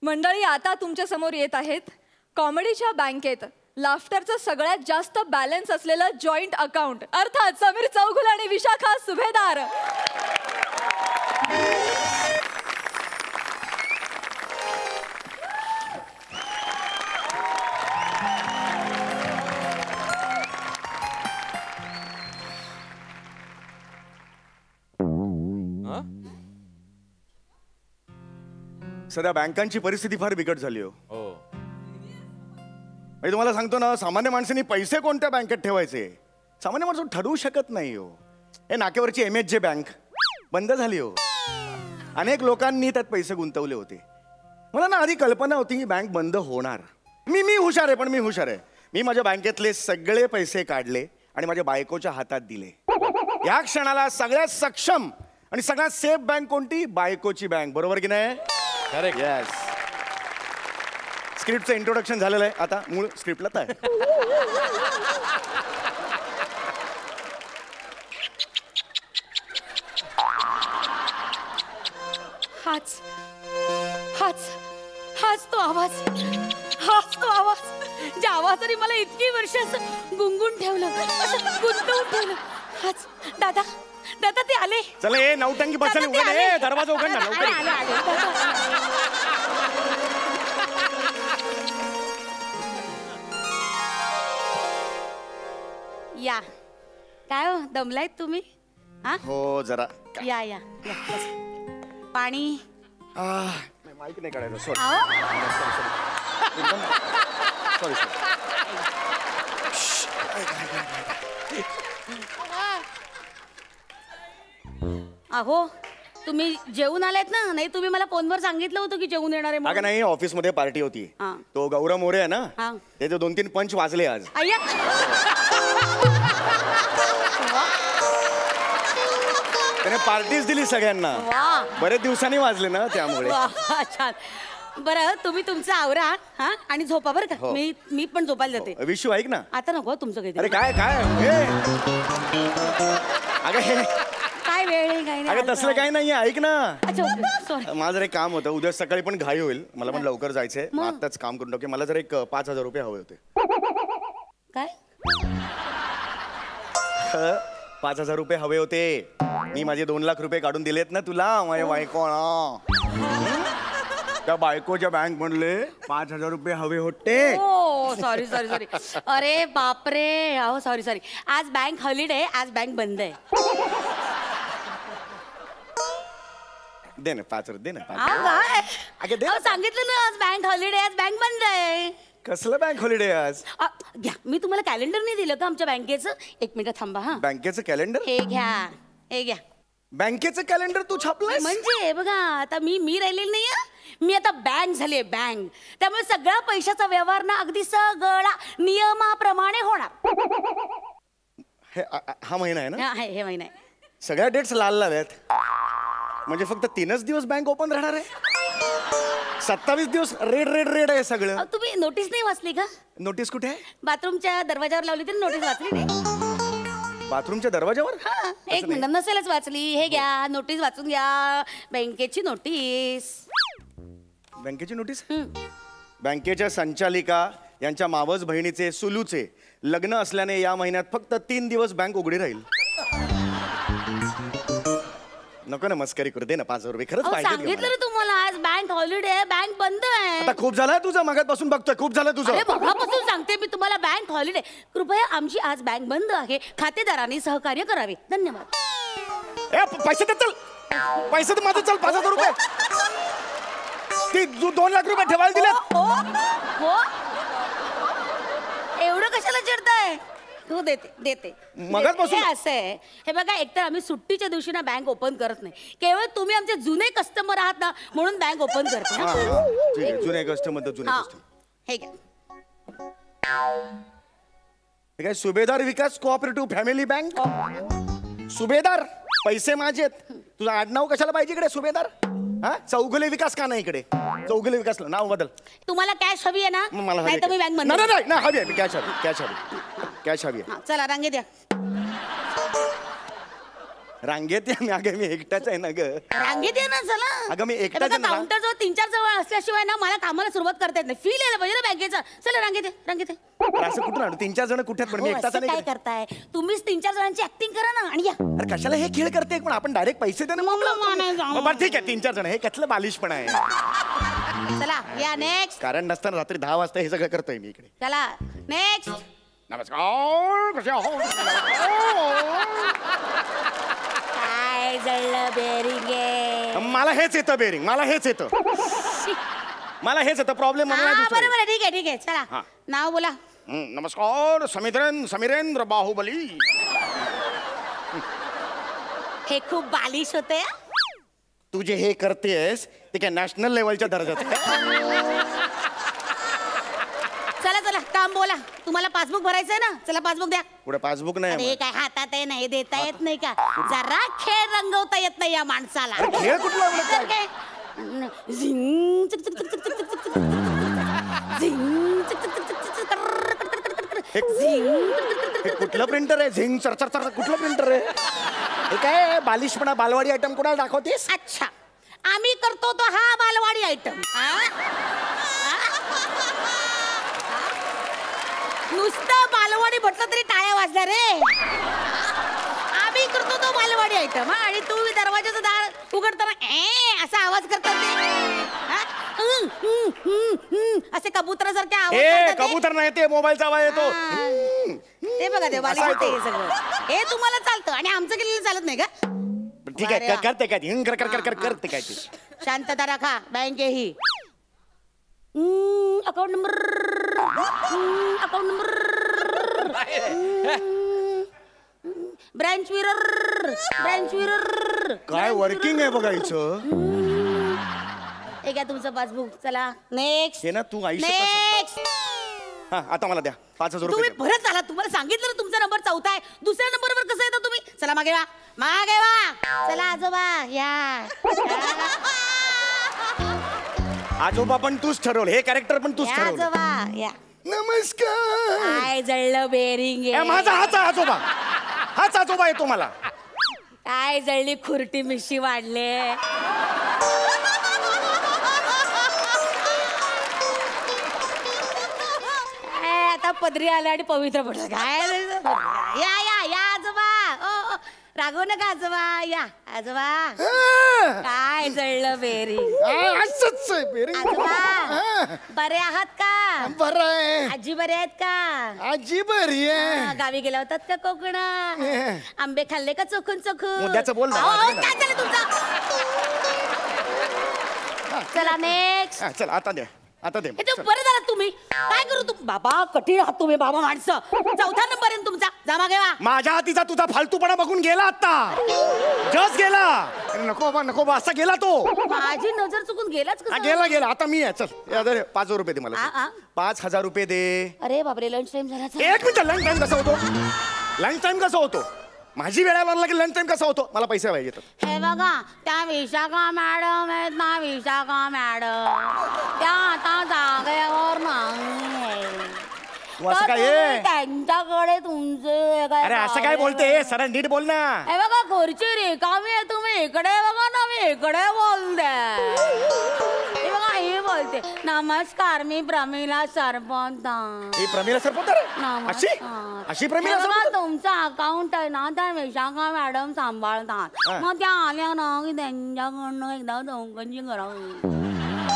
मंडळी आता तुमच्या समोर येत आहेत कॉमेडीच्या बँकेत लाफ्टरचं सगळ्यात जास्त बॅलन्स असलेलं जॉईंट अकाउंट अर्थात समीर चौगुले आणि विशाखा सुभेदार. सध्या बँकांची परिस्थिती फार बिकट झाली हो. मी तुम्हाला सांगतो ना, सामान्य माणसांनी पैसे कोणत्या बँकेत ठेवायचे सामान्य माणूस ठरवू शकत नाही हो. हे नाक्यावरची MHJ बँक बंद झाली हो. अनेक लोकांनी त्यात पैसे गुंतवले होते. मला ना आधी कल्पना होती की बँक बंद होणार. मी हुशार आहे, पण मी हुशार आहे. मी माझ्या बँकेतले सगळे पैसे काढले आणि माझ्या बायकोच्या हातात दिले. या क्षणाला सगळ्यात सक्षम आणि सगळ्यात सेफ बँक कोणती? बायकोची बँक. बरोबर की नाही? करेक्ट. येस. स्क्रिप्टचं इंट्रोडक्शन झालेलं आहे. आता मूळ स्क्रिप्टला आहे. हाच हाच हाच तो आवाज, हाच तो आवाज ज्या आवाजाने मला इतकी वर्ष असं गुंगून ठेवलं, असं गुंतवून ठेवलं. हाच दादा, दादा ते आले. चला ए नौटंकी बसली, उघड दरवाजा उघड ना लवकर. या काय हो, दमलायत तुम्ही? हा हो जरा. या या पाणी. माईक नाही काढायचं. Sorry sorry. अहो तुम्ही जेवून आलात ना? नाही तुम्ही मला फोनवर सांगितलं होतं की जेवून येणार आहे. अगं नाही, ऑफिस मध्ये पार्टी होती. तो गौरव मोरे आहे ना, त्याचे 2-3 पंच वाजले आज. अय्या त्याने पार्टीज दिली सगळ्यांना. बरेच दिवसांनी वाजले ना त्यामुळे. छान. बरं तुम्ही तुमचं आवरा हा आणि झोपा बरं का. मी पण झोपायला जाते. विशू ऐक ना. आता नको तुमचं काही. अरे काय काय अगं हे काय वेळ आहे काय नाही. अगं तसलं काही नाहीये, ऐक ना. अच्छा सॉरी. माझं एक काम होतं, उद्या सकाळी पण घाई होईल, मला पण लवकर जायचंय. आताच काम करून टाके. मला जर एक 5,000 रुपये हवे होते. काय? 5,000 रुपये हवे होते. मी माझे 2 लाख रुपये काढून दिलेत ना तुला, माझ्या बायको. त्या बायकोच्या बँक म्हणले 5,000 रुपये हवे होते. Sorry sorry sorry. अरे बापरे. अहो सॉरी सॉरी. आज बँक हॉलिडे, आज बँक बंद आहे. दे ना 5,000 दे ना. काय सांगितलं ना, आज बँक हॉलिडे, आज बँक बंद आहे. कसलं बँक हॉलिडे आज? घ्या, मी तुम्हाला कॅलेंडर नाही दिलं का आमच्या बँकेचं? 1 मिनिट थांबा. हा बँकेचं कॅलेंडर? हे घ्या, हे घ्या. बँकेचं कॅलेंडर तू छापलंस? म्हणजे बघा आता मी राहिलेली नाही. मी आता बँक झाली, बँक. त्यामुळे सगळा पैशाचा व्यवहार ना अगदी सगळा नियमाप्रमाणे होणार. हा महिना आहे ना? हे महिना आहे. सगळ्या डेट्स लाल लाल आहेत. म्हणजे फक्त 3च दिवस बँक ओपन राहणार आहे? 27 दिवस रेड रेड रेड आहे सगळं. तुम्ही नोटीस नाही वाचली का? नोटीस कुठे आहे? बाथरूमच्या दरवाजावर लावली तरी नोटीस वाचली नाही? बाथरूमच्या दरवाजावर? एक मिनिट नसेलच वाचली. हे घ्या, नोटीस वाचून घ्या. बँकेची नोटीस. बँकेची नोटीस? बँकेच्या संचालिका यांच्या मावस बहिणीचे सुलूचे लग्न असल्याने या महिन्यात फक्त 3 दिवस बँक उघडी राहील. नको ना मस्करी करू. दे ना 5,000 रुपये. खरंच पाहिजे. सांगितलं ना तुम्हाला, आज बँक हॉलिडे आहे, बँक बंद आहे. आता खूप झालं तुझं, मगापासून बघतोय खूप झालं तुझं. बघापासून सांगते मी तुम्हाला, बँक हॉलिडे. कृपया आमची आज बँक बंद आहे. खातेदारांनी सहकार्य करावे. धन्यवाद. पैसे दे. चल पैसे तर माझं. चल 5,000 रुपये. ती 2 लाख रुपये ठेवायला दिले. हो एवढं कशाला चिडताय? हो देते. मगाचपासून असं आहे. हे बघा, एकतर आम्ही सुट्टीच्या दिवशी ना बँक ओपन करत नाही. केवळ तुम्ही आमचे जुने कस्टमर आहात ना, म्हणून बँक ओपन करते. जुने कस्टमर. हे घ्या. काय सुभेदार विकास कोऑपरेटिव्ह फॅमिली बँक. सुभेदार पैसे माझे. तुझं आडनाव कशाला पाहिजे इकडे सुभेदार? हा चौगुले विकास का नाही इकडे? चौगुले विकास नाव बदल. तुम्हाला कॅश हवी आहे ना? मला नाही तर मी बँक बंद. नाही हवी आहे. कॅश हवी. कॅश हवी. कॅश हवी आहे. चला रांगे द्या. रांगेत या अगं मी एकटाच आहे ना ग. रांगेत ये ना चला. अगं, मी एकटाच आहे ना. काउंटर जवळ 3-4 जवळ असल्याशिवाय ना मला कामाला सुरुवात करता येत नाही. फील यायला पाहिजे ना बँकेचा. चला रांगेत ये, रांगेत ये. अरे असं कुठून आणू? 3-4 जण कुठे पण मी अहो, एकटाच असं नाही काय का? करताय तुम्हीच 3-4 जणांची ऍक्टिंग करा ना आणि या. अरे कशाला हे खेळ करते पण आपण डायरेक्ट पैसे दे ना मग नाही जाऊ. बरं ठीक आहे 3-4 जण हे कसलं बालिशपण आहे. चला या नेक्स्ट. कारण नसताना रात्री 10 वाजता हे सगळं करतोय मी इकडे. चला नेक्स्ट. नमस्कार कसे आहो? काय जळलं बेरिंगे. मला हेच येतं बेरिंग, मला हेच येतं, मला हेच येतं. प्रॉब्लेम मला नाही दुसरा. बरोबर ठीक आहे ठीक आहे. चला हा. नाव बोला. नमस्कार समीरेंद्र बाहुबली. हे खूप बालिश होते. तू जे हे करतेस ते काय नॅशनल लेवलच्या दर्जाचं आहे? चला चला काम बोला. तुम्हाला पासबुक भरायचंय ना. चला पासबुक द्या. पुढे पासबुक नाही अरे काय हातात आहे नाही देता येत नाही का. जरा खेळ रंगवता येत नाही या माणसाला. अरे खेळ कुठला एवढा तर काय? काय झिंग चिक चिक चिक चिक चिक चिक चिक. झिंग चिक चिक चिक चिक चिक चिक. झिंग. हे कुठलं प्रिंटर आहे? झिंग चरचर चर कुठलं प्रिंटर आहे? हे काय बालिशपणा बालवाडी आयटम कोणाला दाखवतेस? अच्छा आम्ही करतो तो हा बालवाडी आयटम. नुसतं बालवाडी म्हटलं तरी टाळ्या वाजल्या रे. आम्ही करतो तो बालवाडी आयटम आणि तू दरवाजाचं दार उघडताना असा आवाज करतात ते. हा? असे कबुतरासारखे आवाज हे करतात ते. कबूतर नाही ते मोबाईलचा आवाज येतो. ते बघा ते बालिश असा होते येतो. हे सगळं. हे तुम्हाला चालतं आणि आमचं केलेलं चालत नाही का. ठीक आहे बरं. करते काय ती? कर कर कर कर करते काय ती? शांतता राखा. बँके ही account number account number branch विरर काय वर्किंग आहे बघायचं. हे घ्या तुमचं पासबुक. चला नेक्स्ट हे ना तू आयुष्य नेक्स्ट. हा आता मला द्या 5,000 तुम्ही रुपये. परत आला. तुम्हाला सांगितलं ना तुमचा नंबर 4था आहे. दुसऱ्या नंबरवर कसं येतं तुम्ही. चला मागे वा मागे वा. चला आजोबा या. आजोबा पण तूच ठरवलं, हे कॅरेक्टर पण तूच या ठरवलं. आजोबा या. नमस्कार. काय जळलं बेरिंग ए, माझा हाच आजोबा, हाच आजोबा येतो मला. काय जळली खुरटी मिशी वाढले. आता पदरी आला आणि पवित्र पडलं. काय या या या आजोबा. ओ रागवू नका आजोबा. या आजोबा. काय जळलं बेरिंग. असंच आहे बेरिंग. आजोबा बरे आहात का. बरं आहे. आजी बरे आहेत का. आजी बरी आहे. हा, गावी गेला होतात का कोकणात. आंबे खाल्ले का चोखून चोखून. मुद्द्याचं बोल ना, अहो, वाजवे ना. काय झालं तुमचं. चला नेक्स्ट. हा, चल आता दे, आता दे. हे तर बरं झालं तुम्ही. काय करू तू बाबा. कठीण आहात तुम्ही बाबा माणसं. 4था नंबर आहे ना तुमचा. जमा घेवा. माझ्या हातीचा तुझा फालतूपणा बघून गेला आता. जस्ट गेला. अरे नको बा नको बा असा गेला तो. माझी नजर चुकून गेलाच हा कसं. गेला गेला. आता मी आहे. चल या दे 5,000 रुपये दे मला. आ. 5,000 रुपये दे. अरे बापरे लंच टाइम झाला. एक मिनिट. लंच टाइम कसा होतो? लंच टाइम कसा होतो? माझी वेळ लागला की लंच टाइम कसा होतो? मला पैसे पाहिजे. हे बघा त्या विशाखा मॅडम आहेत ना. विशाखा मॅडम त्या आता जागेवर नाही. तू असं तर काय तुम्ही आहे? त्यांच्याकडे तुमचे काय अरे असं काय बोलते? सरळ नीट बोल ना. हे बघा खुर्ची रिकामी आहे. तुम्ही इकडे बघा ना. मी इकडे बोलते. हे बघा हे बोलते. नमस्कार मी प्रमिला सरपंच. ही प्रमिला सरपंच आहे? अशी अशी प्रमिला सरपंच? तुमचं अकाउंट आहे ना त्या विशाखा मॅडम सांभाळतात. हा. मग त्या आल्या ना की त्यांच्याकडनं एकदा चौकशी करावी.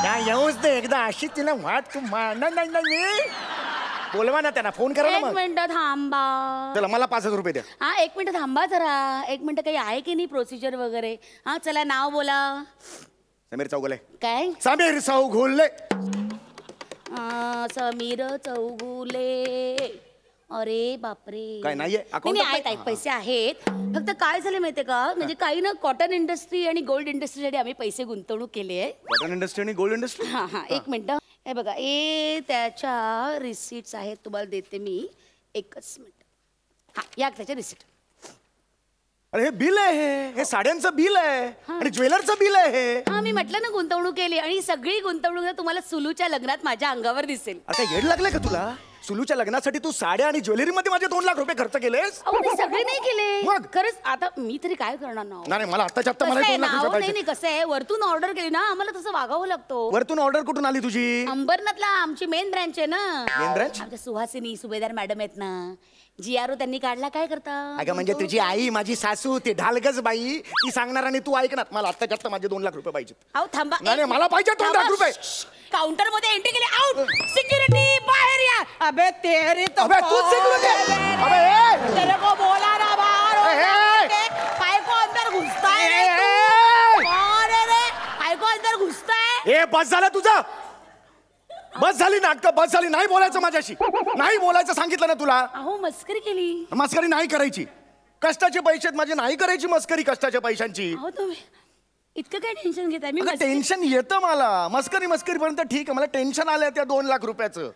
त्या येऊच दे एकदा. अशी तिला वाट तू नाही बोलवा ना त्यांना. फोन करा ना एक मग. मिनिट थांबा. चला मला 5,000 रुपये द्या. हा एक मिनिट थांबा जरा. एक मिनिट काही आहे की नाही प्रोसिजर वगैरे. हा चला नाव बोला. समीर चौगुले. काय समीर चौगुले. समीर चौगुले. अरे बापरे. काय नाहीये? account नाही, मध्ये? आहेत पैसे आहेत. फक्त काय झाले माहितीये का. म्हणजे काही ना कॉटन इंडस्ट्री आणि गोल्ड इंडस्ट्रीसाठी आम्ही पैसे गुंतवणूक केली आहे. कॉटन इंडस्ट्री आणि गोल्ड इंडस्ट्री. हा हा एक मिनिट. हे बघा हे त्याच्या रिसिट्स आहेत. तुम्हाला देते मी. एकच मिनिट. हा या त्याच्या रिसिट. अरे हे बिल आहे. हे साड्यांचं बिल आहे आणि ज्वेलरचं बिल आहे हे. हा मी म्हटलं ना गुंतवणूक केली आणि ही सगळी गुंतवणूक ना तुम्हाला सुलूच्या लग्नात माझ्या अंगावर दिसेल. अरे काय येड लागलंय का तुला? सुलूच्या लग्नासाठी तू साड्या आणि ज्वेलरी मध्ये माझे 2 लाख रुपये खर्च केलेस? अहो मी सगळे नाही केले मग? खरंच. आता मी तरी काय करणार ना? नाही मला आत्ताच्या आत्ता मला 2 लाख रुपये नाही पाहिजे. नाही, कसं आहे, वरतून ऑर्डर केली ना, आम्हाला तसं वागावं लागतो. वरतून ऑर्डर कुठून आली तुझी? अंबरनाथला आमची मेन ब्रँच आहे ना. Main branch? आमच्या सुहासिनी सुभेदार मॅडम आहेत ना, GRO त्यांनी काढला. काय करता? अगं म्हणजे तुझी आई माझी सासू ती ढालगज बाई ती सांगणार आणि तू ऐकणार. मला आत्ताच्या आत्ता माझे 2 लाख रुपये पाहिजेत. अहो थांबा. नाही मला पाहिजे 2 लाख रुपये. काउंटर मध्ये एंट्री केली. आउट. सिक्युरिटी बाहेर या. अबे तेरी तो अबे तू सिक्युरिटी. अबे ए! तेरे को बोला ना बाहर. काय को अंदर घुसता है तू? कौन है रे? काय को अंदर घुसता है? ए बस झालं तुझं. बस झाली नाटकं, बस झाली. नाही बोलायचं माझ्याशी. नाही बोलायचं सांगितलं ना तुला. अहो मस्करी केली. मस्करी नाही करायची. कष्टाचे पैसे माझे नाही करायची मस्करी कष्टाच्या पैशांची. अहो तुम्ही इतकं काय टेन्शन घेताय? मी टेन्शन येतं मला. मस्करी पर्यंत ठीक आहे. मला टेन्शन आलंय त्या 2 लाख रुपयाचं.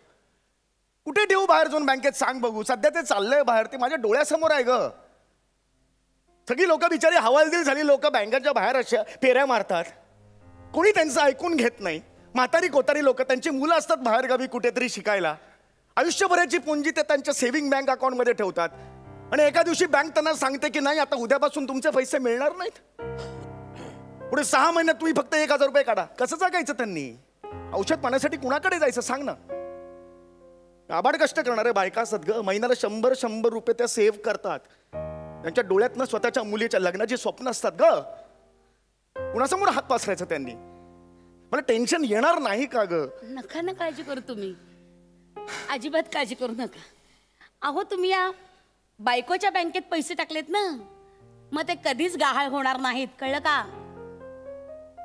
कुठे ठेवू बाहेर जाऊन बँकेत सांग बघू. सध्या ते चाललंय बाहेर, ते माझ्या डोळ्यासमोर आहे ग. सगळी लोक बिचारी हवालदिल झाली लोक बँकेच्या बाहेर अशा फेऱ्या मारतात. कोणी त्यांचं ऐकून घेत नाही. म्हातारी कोतारी लोक, त्यांची मुलं असतात बाहेरगावी कुठेतरी शिकायला. आयुष्यभराची पुंजी ते त्यांच्या सेव्हिंग बँक अकाउंटमध्ये ठेवतात आणि एका दिवशी बँक त्यांना सांगते की नाही आता उद्यापासून तुमचे पैसे मिळणार नाहीत. पुढे 6 महिन्यात तुम्ही फक्त 1,000 रुपये काढा. कसं जगायचं त्यांनी? औषध पाण्यासाठी कुणाकडे जायचं सांग ना. आबाड कष्ट करणारे बायका असतात ग. महिन्याला 100 रुपये त्या सेव्ह करतात. त्यांच्या डोळ्यातनं स्वतःच्या मुलीच्या लग्नाची स्वप्न असतात ग. कुणासमोर हात पसरायचा त्यांनी? मला टेन्शन येणार नाही का ग? नका ना काळजी करू तुम्ही. अजिबात काळजी करू नका. अहो तुम्ही या बायकोच्या बँकेत पैसे टाकलेत ना, मग ते कधीच गहाळ होणार नाहीत, कळलं का?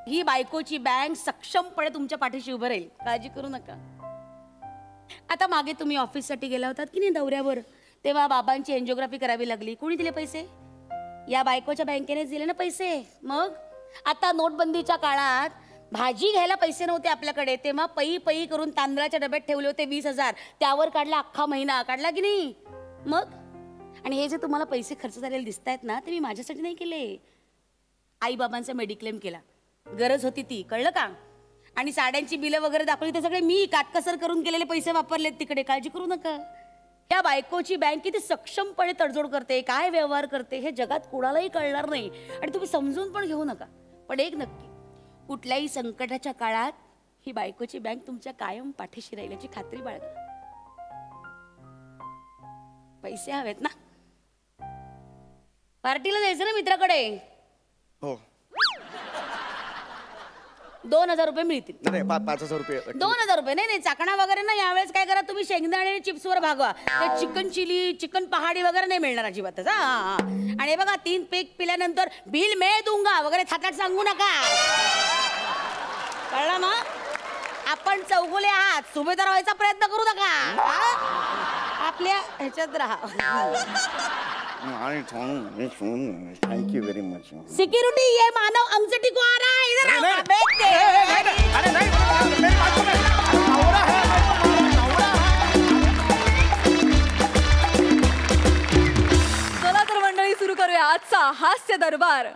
ही बायकोची बँक सक्षमपणे तुमच्या पाठीशी उभं राहील. काळजी करू नका. आता मागे तुम्ही ऑफिससाठी गेला होतात की नाही दौऱ्यावर, तेव्हा बाबांची एन्जिओग्राफी करावी लागली. कोणी दिले पैसे? या बायकोच्या बँकेनेच दिले ना पैसे. मग आता नोटबंदीच्या काळात भाजी घ्यायला पैसे नव्हते आपल्याकडे, तेव्हा पई करून तांदळाच्या डब्यात ठेवले होते 20,000. त्यावर काढला अख्खा महिना. काढला की नाही? मग आणि हे जे तुम्हाला पैसे खर्च झालेले दिसत आहेत ना, ते मी माझ्यासाठी नाही केले. आई बाबांचा मेडिक्लेम केला. गरज होती ती, कळलं का? आणि साड्यांची बिलं वगैरे दाखवली, ते सगळे मी काटकसर करून केलेले पैसे वापरलेत तिकडे. काळजी करू नका. या बायकोची बँक किती सक्षमपणे तडजोड करते, काय व्यवहार करते, हे जगात कुणालाही कळणार नाही. आणि तुम्ही समजून पण घेऊ नका. पण एक नक्की, कुठल्याही संकटाच्या काळात ही बायकोची बँक तुमच्या कायम पाठीशी राहील याची खात्री बाळगा. पैसे हवेत ना? पार्टीला जायचं ना मित्राकडे? हो. 2,000 रुपये मिळतील. नाही 5,000 रुपये. 2,000 रुपये नाही चाकणा वगैरे ना. यावेळेस काय करा तुम्ही, शेंगदाणे आणि चिप्सवर भागवा. ते चिकन चिली, चिकन पहाडी वगैरे नाही मिळणार अजिबातच. आणि बघा 3 पेक पिल्यानंतर बिल मैं दूंगा वगैरे थाटाट सांगू नका, कळलं ना? आपण चौगुले आहात, सुभेदार व्हायचा प्रयत्न करू नका. आपल्या ह्याच्यात राहा. Thank you very much. सिक्युरिटी ये मानव अंगचटी को आ रहा है, इधर आओ. अरे नाही, चला तर मंडळी सुरू करूया आजचा हास्य दरबार.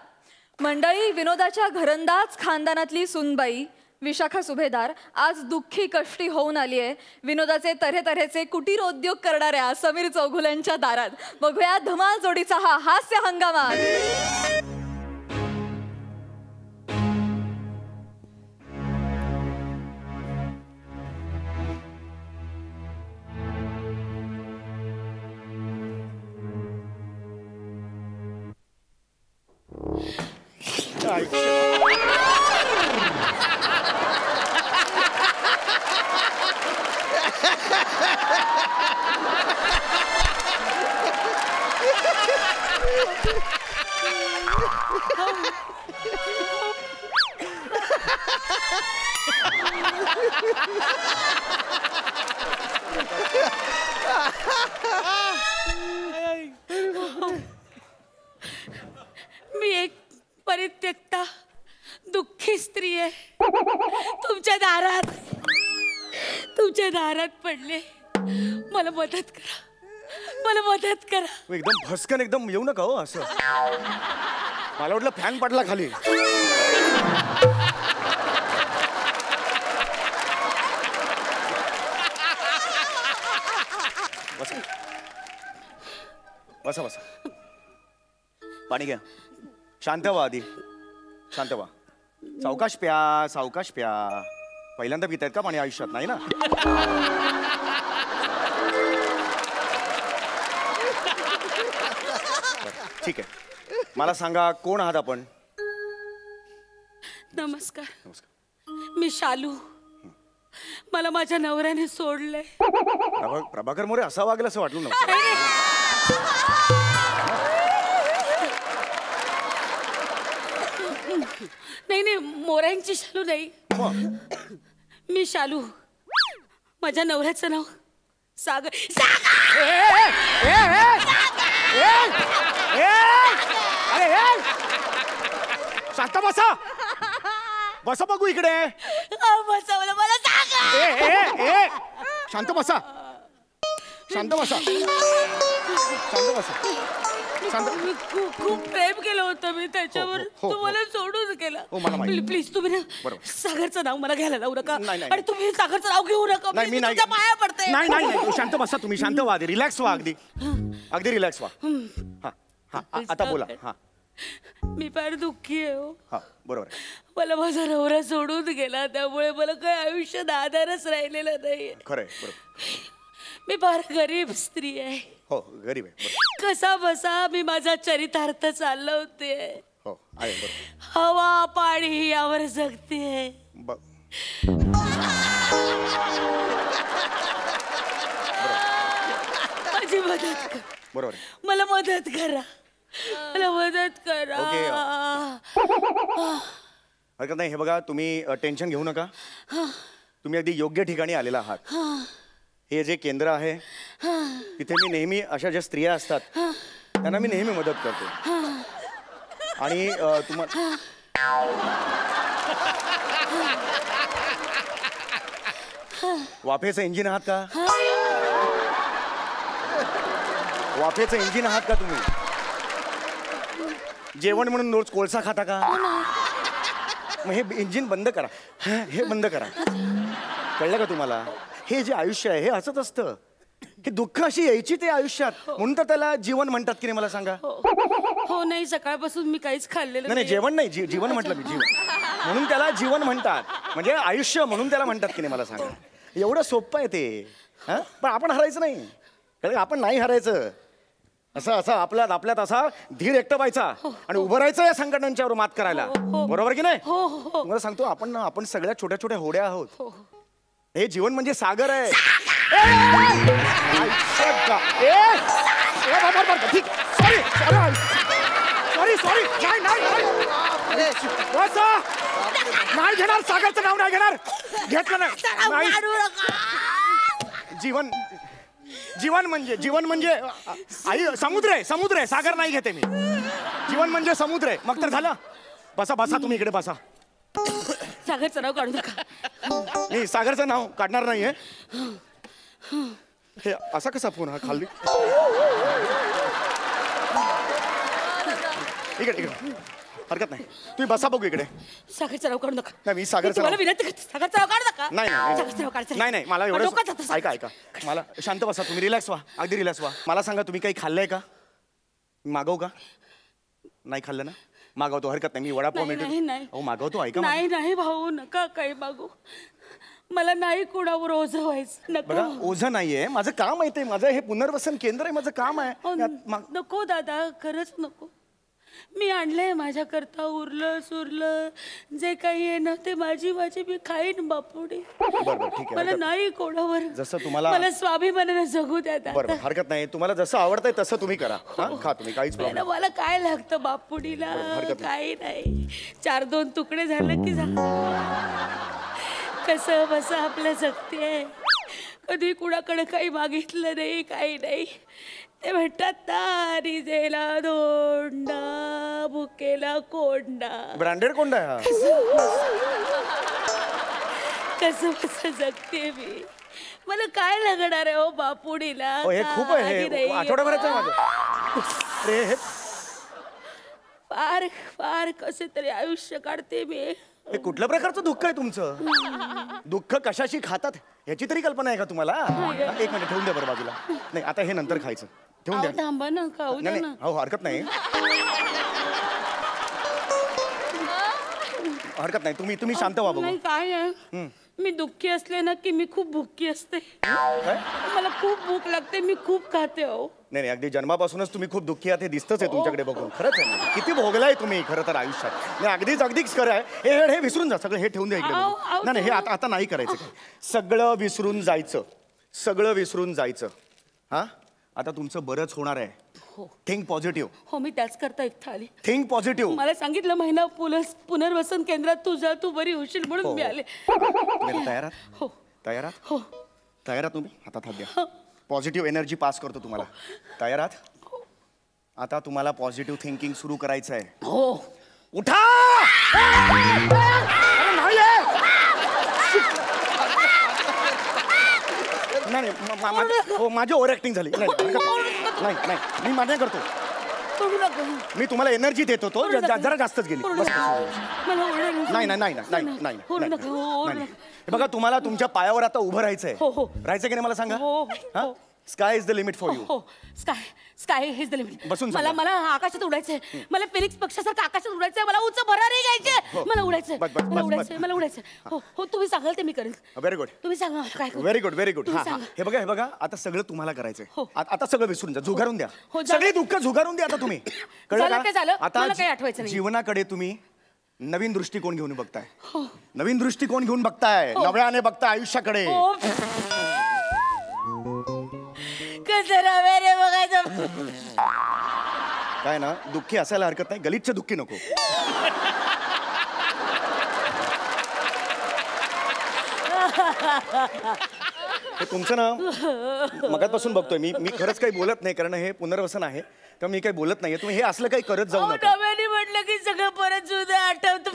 मंडळी, विनोदाच्या घरंदाज खानदानातली सुनबाई विशाखा सुभेदार आज दुःखी कष्टी होऊन आली आहे विनोदाचे तऱ्हेतऱ्हेचे कुटीर उद्योग करणाऱ्या समीर चौघुल्यांच्या दारात. बघूया धमाल जोडीचा हा हास्य हंगामा. मी एक परित्यक्ता दुःखी स्त्री आहे. तुमच्या दारात पडले. मला मदत करा, मला मदत करा. एकदम भस्कन एकदम येऊ नका हो असं. मला वाटलं फॅन पडला खाली. बसा बसा. पाणी घ्या. शांत व्हा आधी. शांत व्हा. सावकाश प्या, सावकाश प्या. पहिल्यांदा पितायत का पाणी आयुष्यात? नाही ना. बरं, ठीक आहे. मला सांगा कोण आहात आपण? नमस्कार, नमस्कार. मी शालू. मला माझ्या नवऱ्याने सोडलंय. प्रभाकर मोरे असा वागेल असं वाटलं नव्हतं. नाही नाही, मोरांची शालू नाही. मी शालू. माझ्या नवऱ्याचं नाव सागर. शांत बसा. बसा बघू इकडे. बसवलं मला सागर. शांत बसा. शांत बसा. शांत बसा. शांत. मी खूप प्रेम केलं होतं मी त्याच्यावर. हो. तू मला सोडून गेला. मला माहिती. प्लीज तुम्ही ना बरोबर. सागरचं नाव मला घ्यायला लावू नका. नाही, नाही. आणि तुम्ही सागरचं नाव घेऊ नका. नाही मी नाही. तुमच्या पाया पडते. नाही नाही नाही. शांत बसा तुम्ही. शांत व्हा. रिलॅक्स व्हा. अगदी अगदी रिलॅक्स व्हा. हा हा आता बोला. हा मी फार दुःखी आहे हो. हा बरोबर आहे. मला माझा नवरा सोडून गेला, त्यामुळे मला काही आयुष्यात आधारच राहिलेला नाही. खरंय. बरोबर. मी फार गरीब स्त्री आहे. हो गरीब आहे. बरोबर. कसा बसा मी माझा चरितार्थ चालवते. हो आहे. बरोबर. हवा पाणी यावर जगते. माझी मदत कर. बरोबर आहे. मला मदत करा. मला मदत करा. हरकत नाही. हे बघा तुम्ही टेन्शन घेऊ नका. तुम्ही अगदी योग्य ठिकाणी आलेला आहात. हे जे केंद्र आहे तिथे मी नेहमी अशा ज्या स्त्रिया असतात त्यांना मी नेहमी मदत करतो. आणि तुम्हाला वाफेचं इंजिन आहात का? वाफेचं इंजिन आहात का तुम्ही? जेवण म्हणून रोज कोळसा खाता का? मग हे इंजिन बंद करा. हे बंद करा. कळलं का तुम्हाला? हे जे आयुष्य आहे हे असंच असतं. हे दुःख अशी यायची ते आयुष्यात. म्हणून तर त्याला जीवन म्हणतात की नाही मला सांगा. हो नाही, सकाळपासून मी काहीच खाल्लेलं नाही जेवण नाही. जीवन म्हटलं मी. जीवन म्हणून त्याला जीवन म्हणतात. म्हणजे आयुष्य म्हणून त्याला म्हणतात की नाही मला सांगा. एवढं सोपं आहे ते. हा पण आपण हरायचं नाही. कळलं? आपण नाही हरायचं. असं असं आपल्यात असा धीर एकटवायचा आणि उभं राहायचं या संकटांच्यावर मात करायला. बरोबर की नाही? तुम्हाला सांगतो आपण सगळ्या छोट्या छोट्या होड्या आहोत. हे जीवन म्हणजे सागर आहे. सॉरी नाही घेणार. सागरचं नाव नाही घेणार. घेतलं नाही. जीवन म्हणजे आई समुद्र आहे. सागर नाही घेते मी. जीवन म्हणजे समुद्र आहे. मग तर झालं. बसा तुम्ही इकडे बसा. सागरचं नाव काढू नका. नाही सागरचं नाव काढणार नाहीये. हे असा कसा फोन हा खाली? इकडे हरकत नाही. तुम्ही बसा बघू इकडे. सागरचं नाव काढू नका. नाही मी सागरचं नाव विनंती करते. सागरचं नाव काढू नका. सागरचं नाव काढायचं नाही मला एवढं ऐका. मला शांत बसा तुम्ही. रिलॅक्स व्हा. अगदी रिलॅक्स व्हा. मला सांगा तुम्ही काही खाल्लंय का? मागवू का? नाही खाल्लं ना? मागवतो. हरकत नाही. मी वडापाव मिळतो. मागवतो. ऐका. नाही भाऊ नका काही मागू. मला नाही कुणावर ओझं व्हायचं. बघा ओझं नाहीये. माझं काम आहे ते. माझं हे पुनर्वसन केंद्र आहे. माझं काम आहे. नको दादा, खरंच नको. मी आणलंय माझ्याकरता उरलं सुरलं जे काही आहे ना ते माझी मी खाईन बापुडी. बरोबर ठीक आहे. मला नाही कोणावर. जसं तुम्हाला मला स्वाभिमानाने जगू द्या. बरोबर हरकत नाही. तुम्हाला जसं आवडतंय तसं तुम्ही करा. खा तुम्ही. काहीच प्रॉब्लेम. मला काय लागतं बापुडीला? काही नाही. 4-2 तुकडे झालं की कसं बस आपलं जगते. कधी कुणाकडे काही मागितलं नाही काही नाही. ते म्हणतात ना रिजेला धोंडा भुकेला कोंडा. ब्रँडेड कोंडा आहे कसं कसं जगते मी. मला काय लागणार आहे हो बापुडीला? हे खूप आहे. आठवड्याभराचं आहे माझं. फार फार कसे तरी आयुष्य काढते मी. हे कुठल्या प्रकारचं दुःख आहे तुमचं? दुःख कशाशी खातात ह्याची तरी कल्पना आहे का तुम्हाला? एक मिनिट ठेवून द्या बरं बाजूला. नाही आता हे नंतर खायचं. ठेवून अहो, द्या. थांबा ना खाऊ द्या नाही ना. नाही, हो हरकत नाही हरकत नाही, तुम्ही शांत व्हा बघू. नाही काय आहे मी दुःखी असले ना की मी खूप भुकी असते. काय मला खूप भूक लागते, मी खूप खाते अहो. नाही नाही, अगदी जन्मापासूनच तुम्ही खूप दुःखी आहात हे दिसतच आहे तुमच्याकडे बघून. खरंच आहे ना. किती भोगलाय तुम्ही खरं तर आयुष्यात. नाही अगदीच खरं आहे. हे विसरून जा सगळं, हे ठेवून द्या इकडे आव, बघून. आव, नाही नाही, हे आता नाही करायचं काही. सगळं विसरून जायचं हा. आता तुमचं बरंच होणार आहे. हो थिंक पॉझिटिव्ह. हो मी त्याच करता इथं आली. Think positive. मला सांगितलं महिना पुनर्वसन केंद्रात तू जा, तू बरी होशील म्हणून मी आले. तयार आहात? हो तयार आहात? हो तयार आहात तुम्ही? हातात हात द्या. पॉझिटिव्ह एनर्जी पास करतो तुम्हाला. तयार आहात? आता तुम्हाला पॉझिटिव्ह थिंकिंग सुरू करायचं आहे. हो. उठा. अरे नाही आहे. नाही माझी ओव्हर ऍक्टिंग झाली. नाही मी मान्य करतो. करू नका. मी तुम्हाला एनर्जी देत होतो, जरा जास्तच गेली. करू बस. नका. मला ओरडू नका. नाही ओरडू नका, ओरडू नाही. नका. हे बघा तुम्हाला तुमच्या पायावर आता उभं राहायचंय. हो, हो. राहायचं की नाही मला सांगा. हो, हा? हो. Sky is the limit for you. हो स्काय इज द लिमिट. बसून मला सांगा. मला आकाशात उडायचंय. मला फिनिक्स पक्षासारखं आकाशात उडायचंय. मला उंच भरारी घ्यायचे. मला उडायचंय. बस. मला उडायचंय. हो तुम्ही सांगाल ते मी करेन. Very good. तुम्ही सांगा काय करू. Very good. तुम्ही हा सांगा. हे बघा आता सगळं तुम्हाला करायचंय. हो. आता सगळं विसरून जा, झुगारून द्या. हो, झालं. सगळी दुःख झुगारून द्या आता तुम्ही. झालं ते झालं. आता मला काही आठवायचं नाही. जीवनाकडे तुम्ही नवीन दृष्टिकोन घेऊन बघताय. नवीन दृष्टिकोन घेऊन बघताय. नव्याने बघताय आयुष्याकडे. हो. कसं रवे रे बघायचं. काय ना, दुःखी असायला हरकत नाही, गलिच्छ दुःखी नको. हे तुमचं ना मगातपासून बघतोय मी खरंच काही बोलत नाही, कारण हे पुनर्वसन आहे तर मी काही बोलत नाहीये. तुम्ही हे असलं काही करत जाऊ अहो, नका. नव्याने म्हटलं की सगळं परत सुद्धा आठवतं.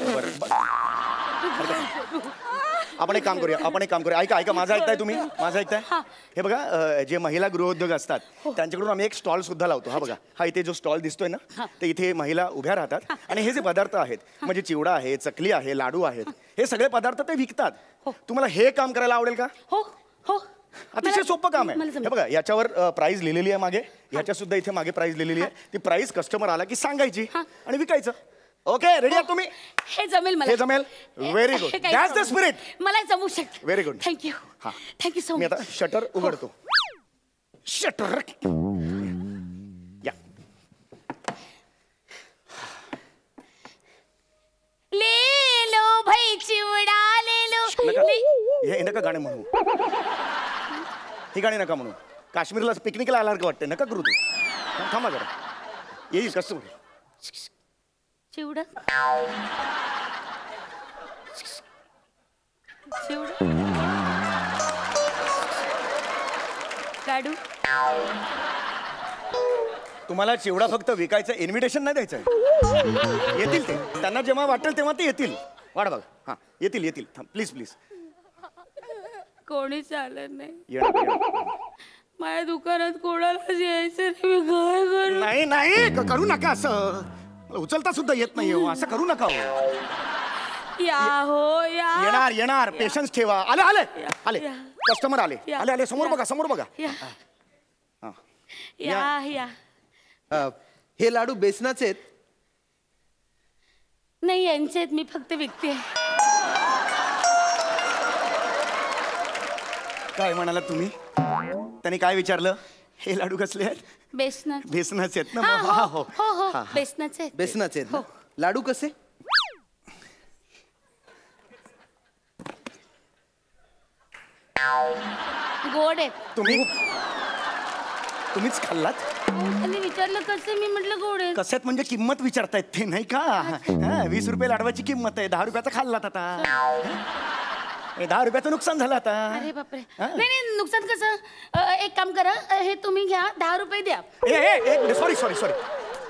आपण एक काम करूया. ऐका माझं ऐकताय तुम्ही? माझं ऐकताय? हे बघा जे महिला गृहोद्योग असतात त्यांच्याकडून आम्ही एक स्टॉल सुद्धा लावतो. हा बघा, हा इथे जो स्टॉल दिसतोय ना, ते इथे महिला उभ्या राहतात आणि हे जे पदार्थ आहेत म्हणजे चिवडा आहे, चकली आहे, लाडू आहेत, हे सगळे पदार्थ ते विकतात. तुम्हाला हे काम करायला आवडेल का? हो अतिशय सोपं काम आहे. मला जमेल. हे बघा याच्यावर प्राइस लिहिलेली आहे मागे, ह्याच्या सुद्धा इथे मागे प्राइस लिहिलेली आहे. ती प्राइस कस्टमर आला की सांगायची आणि विकायचं. ओके, रेडी आहात तुम्ही? हे जमेल मला. हे जमेल. Very good. That's the spirit. मला जमू शकते. Very good. थँक्यू. हा. थँक्यू सो मी मच. आता शटर उघडतो. शटर या. ले लो भाई चिवडा ले लो. हे नका गाणे म्हणू. ही गाणी नका म्हणू. काश्मीरला पिकनिकला आला वाटतं. नका करू तू. थांबा जरा. येईल कस्टमर. चिवडा चिवडा लाडू. तुम्हाला चिवडा फक्त विकायचं, इन्व्हिटेशन नाही द्यायचं. येतील ते. त्यांना जेव्हा वाटेल तेव्हा ते येतील. वाट बघा. हा येतील. प्लीज कोणीच आलं नाही. येणार. माझ्या दुकानात कोणाला यायचं नाही. मी काय करू. नाही करू नका असं. उचलता सुद्धा येत नाही हो. असं करू नका हो. या येणार. पेशन्स ठेवा. आले कस्टमर आले. समोर बघा. या हे लाडू बेसनाचे आहेत. नाही यांचे आहेत, मी फक्त विकते. काय म्हणाला तुम्ही? त्यांनी काय विचारलं? हे लाडू कसले आहेत? बेसनाचे आहेत ना? हो बेसनाचे आहेत. बेसनाचे आहेत ना? लाडू कसे? गोड आहेत. तुम्हीच खाल्लात? आणि विचारलं कसे, मी म्हटलं गोड आहेत. कशात म्हणजे किंमत विचारतायत ते नाही का? 20 रुपये लाडवाची किंमत आहे. 10 रुपयाचा खाल्लात आता. 10 रुपयाचं नुकसान झालं आता. अरे बापरे. नाही नुकसान कसं. एक काम करा, हे तुम्ही घ्या, 10 रुपये द्या. सॉरी.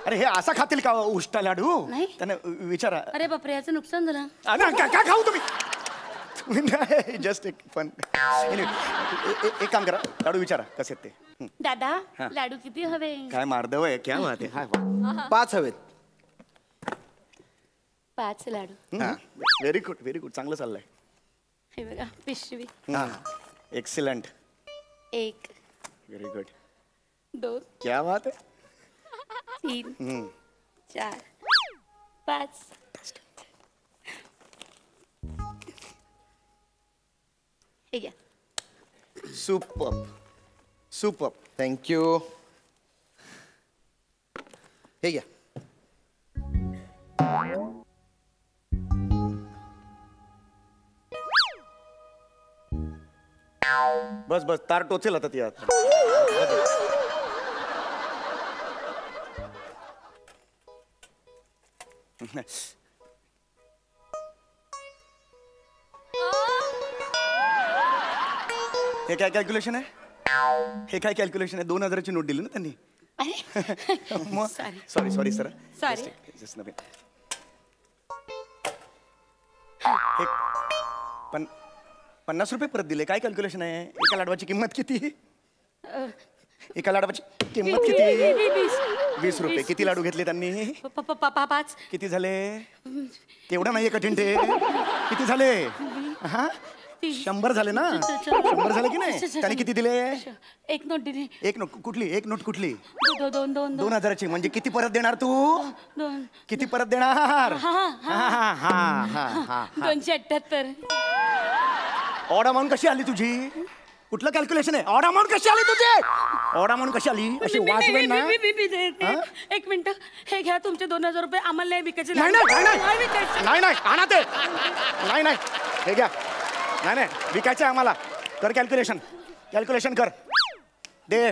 अरे हे असा खातील का उष्टा लाडू? नाही. त्यांना विचारा. अरे बापरे, याचं नुकसान झालं. का खाऊ तुम्ही? जस्ट एक फन. एक काम करा, लाडू विचारा कसे आहेत ते. दादा लाडू किती हवे? काय मार्दव आहे. क्या बात आहे. 5 हवेत. 5 लाडू. Very good. चांगलं चाललंय. हे बघा पिशवी. एक्सिलंट. 1 very good. 2 क्या बात आहे. 3 4 5 हे घ्या. Super super. थँक्यू. हे घ्या. बस बस तार टोचेल आता ती आता. हे काय कॅल्क्युलेशन आहे. हे काय कॅल्क्युलेशन आहे. 2000ची नोट दिली ना त्यांनी. मग Sorry. Sorry sorry sir. Sorry. नवीन हे 50 रुपये परत दिले. काय कॅल्क्युलेशन आहे. एका लाडवाची किंमत किती. एका लाडवाची किंमत किती. 20 रुपये. किती लाडू घेतले त्यांनी. 5 किती झाले. तेवढं नाहीये कठीण ते. किती झाले. हा 100 झाले ना. 100 झाले की नाही. त्याने किती दिले. एक नोट दिली. एक नोट कुठली. एक नोट कुठली. 2 म्हणजे किती परत देणार तू. 2 किती परत देणार. हा, हा, हा, हा. 278. ऑड अमाऊंट कशी आली तुझी. कुठलं कॅल्क्युलेशन आहे. ऑड अमाऊंट कशी आली तुझी. ऑड अमाऊंट कशी आली. अशी वाचवे ना. एक मिनिट. हे घ्या तुमचे 2000 रुपये. आम्हाला नाही विकायचे. नाही नाही नाही नाही विकायचे. नाही नाही आणा ते. नाही नाही हे घ्या. नाही नाही विकायचं आहे आम्हाला. कर कॅल्क्युलेशन. कॅल्क्युलेशन कर. दे.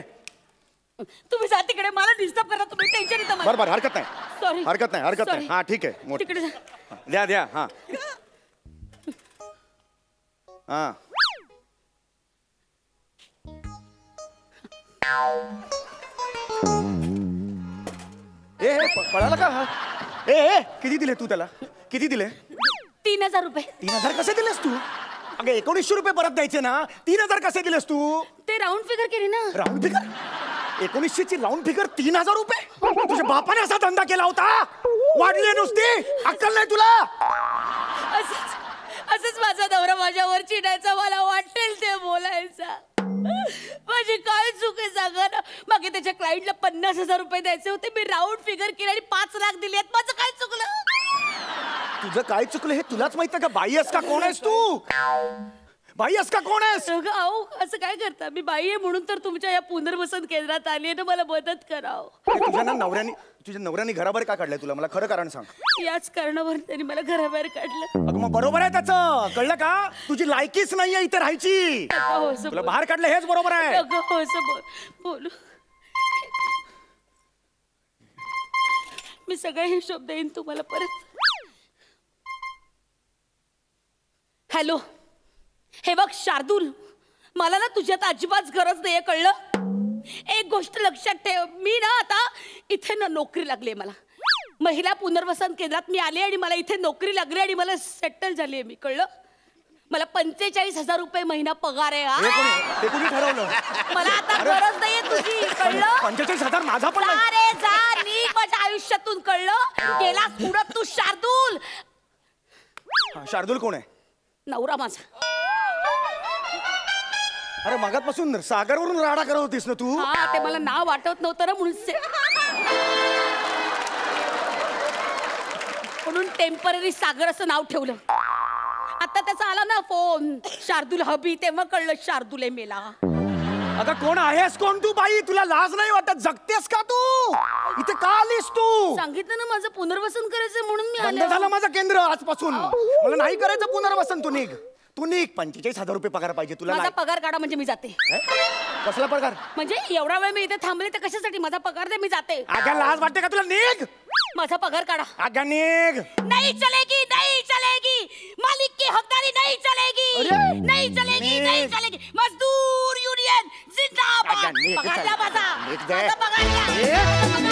तुम्ही जा तिकडे. मला डिस्टर्ब करा तुम्ही. टेन्शन येतं मला. बरोबर हरकत नाही. सॉरी. हरकत नाही हरकत नाही. Sorry. हा ठीक आहे. मोठ तिकडे जा. द्या द्या. हा हा पळाला का. ए किती दिले तू त्याला. किती दिले. 3000 रुपये. 3000 कसे दिलेस तू. अगे 1900 रुपये परत द्यायचे ना. 3000 कसे दिलेस तू. ते राऊंड फिगर केली ना. Round figure. 1900 ची राऊंड फिगर 3000 रुपये. तुझ्या बापाने असा धंदा केला होता. वाढली नुसती. अक्कल नाही तुला. असंच माझा नवरा माझ्यावर चिडायचा. मला वाटेल ते बोलायचा. माझी काय चूक आहे सांगा ना. मागे त्याच्या क्लायंटला 50,000 रुपये द्यायचे होते. मी राऊंड फिगर केली आणि 5 लाख दिले. माझं काय चुकलं. तुझं काय चुकलं हे तुलाच माहित का. बाई आहेस का कोण आहेस तू. बाई आहेस का कोण आहेस. अहो असं काय करता. मी बाई आहे म्हणून तर तुमच्या या पुनर्वसन केंद्रात आली आहे ना. मला मदत कराव. तुझ्या नवऱ्याने घराबाहेर का काढलंय तुला. मला खरं कारण सांग. याच कारणावर त्यांनी मला घराबाहेर काढलं. अगं मग बरोबर आहे त्याचं. कळलं का. तुझी लायकीच नाहीये इथे राहायची. तुला बाहेर काढलं हेच बरोबर आहे. बोलू. मी सगळे हिशोब देईन तुम्हाला परत. हॅलो. हे बघ शार्दूल. मला ना तुझ्यात अजिबात गरज नाहीये. कळलं. एक गोष्ट लक्षात ठेव. मी ना आता इथे ना नोकरी लागली आहे मला. महिला पुनर्वसन केंद्रात मी आले आणि मला इथे नोकरी लागली आणि मला सेटल झाली आहे मी. कळलं. मला 45,000 रुपये महिना पगार आहे. ते कोणी ठरवलं. मला आता गरज नाहीये तुझी. कळलं. 45,000 माझा पण नाही. अरे जा निघ माझ्या आयुष्यातून. कळलं. गेलास पुढं तू शार्दूल. शार्दूल कोण आहे. नवरा माझा. अरे मगातपासून सागरवरून राडा करत होतीस ना तू. हा ते मला नाव आठवत नव्हतं ना म्हणून टेम्पररी सागर असं नाव ठेवलं. आता त्याचा आला ना फोन. शार्दूल हबी. तेव्हा कळलं शार्दूल आहे मेला. अगं कोण आहेस कोण तू बाई. तुला लाज नाही वाटत. जगतेस का तू. इथे का आलीस तू. सांगितलं ना माझं पुनर्वसन करायचं म्हणून मी बंद आले. झालं माझं केंद्र आजपासून. मला नाही करायचं पुनर्वसन. तू निघ. तू निघ. 45,000 रुपये पगार पाहिजे तुला. माझा पगार काढा म्हणजे मी जाते. कसला पगार. म्हणजे एवढा वेळ मी इथे थांबले तर कशासाठी. माझा पगार दे मी जाते. अगं लाज वाटते का तुला. निघ. माझा पगार काढा. अगं निघ. नहीं चलेगी नहीं चलेगी. मालिक की हकदारी नहीं चलेगी. नहीं चलेगी नहीं चलेगी. मजदूर यूनियन जिंदाबाद. अगं निघ. पगार द्या माझा. निघ दे. माझा पगार द्या.